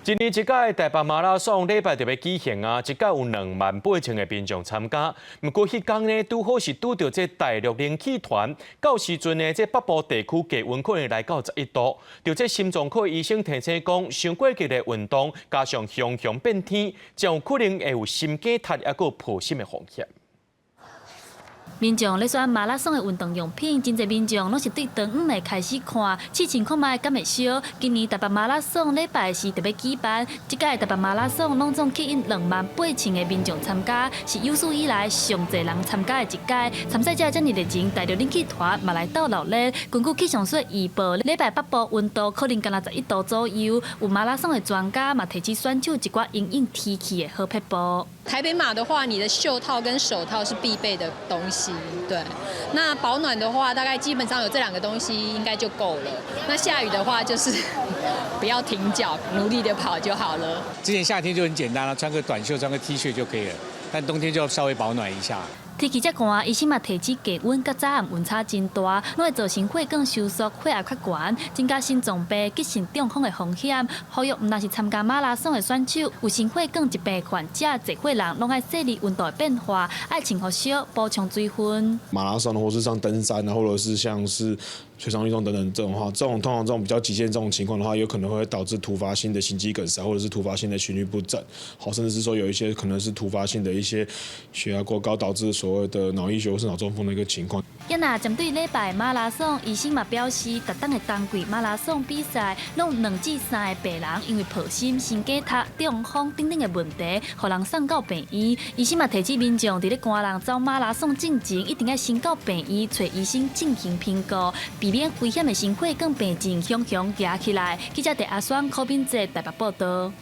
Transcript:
今年一届台北马拉松礼拜就要举行啊，一届有28000个民众参加。不过迄天呢，拄好是拄到这大陆冷气团，到时阵呢，这北部地区低温可能来到11度。就这心脏科医生提醒讲，上过激烈运动加上凶变天，将有可能会有心肌塌抑个破心的风险。 民众咧选马拉松的运动用品，真侪民众拢是对长远的开始看，试情看卖敢会烧。今年台北马拉松礼拜是特别举办，这届台北马拉松拢总吸引28000个民众参加，是有史以来上侪人参加的一届。参赛者遮尔热情，大陆冷气团嘛来到热烈。根据气象所预报，礼拜北部温度可能干11度左右。有马拉松的专家嘛提起选手一寡因应天气的好撇步。台北马的话，你的袖套跟手套是必备的东西。 对，那保暖的话，大概基本上有这2个东西应该就够了。那下雨的话，就是不要停脚，努力的跑就好了。之前夏天就很简单了，穿个短袖、穿个 T 恤就可以了，但冬天就要稍微保暖一下。 天气遮寒，医生嘛提起低温甲早暗温差真大，拢会造成血管收缩、血压较悬，增加心脏病、急性中风的风险。呼吁毋但是参加马拉松的选手，有心血管疾病的患者、侪血人，拢爱注意温度的变化，爱穿好少，补充水分。马拉松或是像登山啊，或者是像是水上运动等等这种话，通常这种比较极限这种情况的话，有可能会导致突发性的心肌梗塞，或者是突发性的心律不整，好，甚至是说有一些可能是突发性的一些血压过高导致所谓的脑溢血或是脑中风的一个情况。也那针对礼拜马拉松，医生嘛表示，逐档的冬季马拉松比赛，拢2至3个病人因为破心、心肌塌、中风等等的问题，互人送到病院。医生嘛提醒民众，伫咧赶人走马拉松进前，一定要先到病院找医生进行评估，避免危险的心血管病症熊熊压起来。记者陈阿双、柯斌哲台北报道。